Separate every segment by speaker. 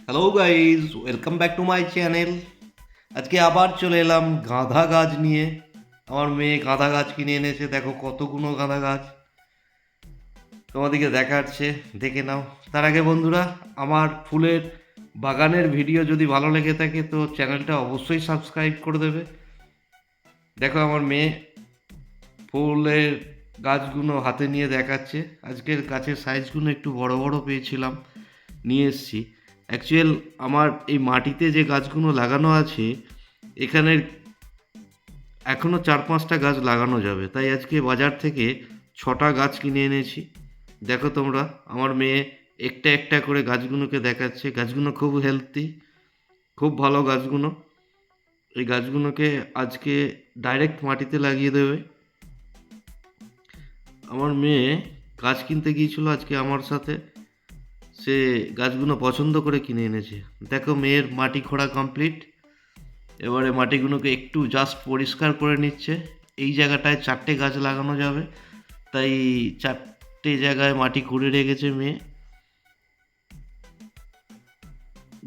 Speaker 1: Hello guys, welcome back to my channel. আজকে আবার চলে এলাম গাঁদা গাছ নিয়ে। আমার মেয়ে গাঁদা গাছ কিনে এনেছে, দেখো কতগুলো গাঁদা গাছ তোমাদেরকে দেখাচ্ছে, দেখে নাও। তার আগে বন্ধুরা, আমার ফুলের বাগানের ভিডিও যদি ভালো লেগে থাকে তো চ্যানেলটা অবশ্যই সাবস্ক্রাইব করে দেবে। দেখো আমার মেয়ে ফুলের গাছগুলো হাতে নিয়ে দেখাচ্ছে। আজকের গাছের সাইজগুলো একটু বড় বড় পেয়েছিলাম, নিয়ে এসছি। অ্যাকচুয়াল আমার এই মাটিতে যে গাছগুলো লাগানো আছে, এখানের এখনও 4-5টা গাছ লাগানো যাবে, তাই আজকে বাজার থেকে 6টা গাছ কিনে এনেছি। দেখো তোমরা, আমার মেয়ে একটা একটা করে গাছগুলোকে দেখাচ্ছে। গাছগুলো খুব হেলদি, খুব ভালো গাছগুলো। এই গাছগুলোকে আজকে ডাইরেক্ট মাটিতে লাগিয়ে দেবে। আমার মেয়ে গাছ কিনতে গিয়েছিল আজকে আমার সাথে, সে গাছগুলো পছন্দ করে কিনে এনেছে। দেখো মেয়ের মাটি খোঁড়া কমপ্লিট। এবারে মাটিগুলোকে একটু জাস্ট পরিষ্কার করে নিচ্ছে। এই জায়গাটায় 4টে গাছ লাগানো যাবে, তাই 4টে জায়গায় মাটি খুঁড়ে রেখেছে মেয়ে।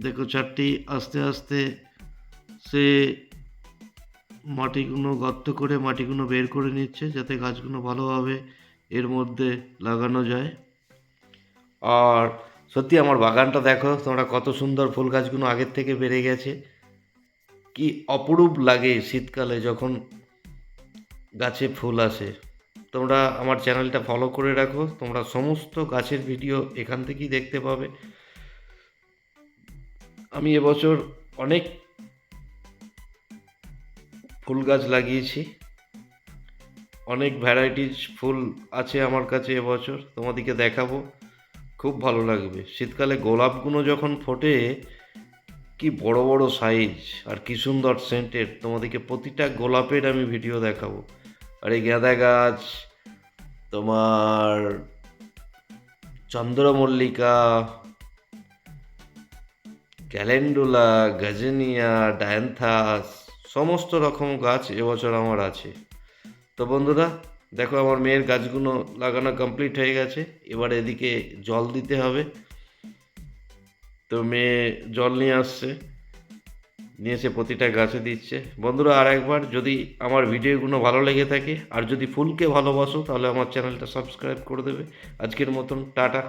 Speaker 1: দেখো 4টি আস্তে আস্তে সে মাটিগুলো গর্ত করে মাটিগুলো বের করে নিচ্ছে, যাতে গাছগুলো ভালোভাবে এর মধ্যে লাগানো যায়। আর সত্যি আমার বাগানটা দেখো তোমরা, কত সুন্দর ফুল গাছগুলো আগের থেকে বেড়ে গেছে। কি অপরূপ লাগে শীতকালে যখন গাছে ফুল আসে। তোমরা আমার চ্যানেলটা ফলো করে রাখো, তোমরা সমস্ত গাছের ভিডিও এখান থেকেই দেখতে পাবে। আমি এবছর অনেক ফুল গাছ লাগিয়েছি, অনেক ভ্যারাইটিস ফুল আছে আমার কাছে এবছর, তোমাদেরকে দেখাবো, খুব ভালো লাগবে। শীতকালে গোলাপগুলো যখন ফোটে, কি বড় বড় সাইজ আর কি সুন্দর সেন্টেড, তোমাদেরকে প্রতিটা গোলাপের আমি ভিডিও দেখাবো। আর এই গাঁদা গাছ, তোমার চন্দ্রমল্লিকা, ক্যালেন্ডুলা, গাজেনিয়া, ডায়ান্থাস, সমস্ত রকম গাছ এবছর আমার আছে। তো বন্ধুরা, দেখো আমার মেয়ের গাছগুলো লাগানো কমপ্লিট হয়ে গেছে। এবার এদিকে জল দিতে হবে। তো মেয়ে জল নিয়ে আসছে, নিয়ে এসে প্রতিটা গাছে দিচ্ছে। বন্ধুরা, আর একবার, যদি আমার ভিডিওগুলো ভালো লেগে থাকে আর যদি ফুলকে ভালোবাসো, তাহলে আমার চ্যানেলটা সাবস্ক্রাইব করে দেবে। আজকের মতন টাটা।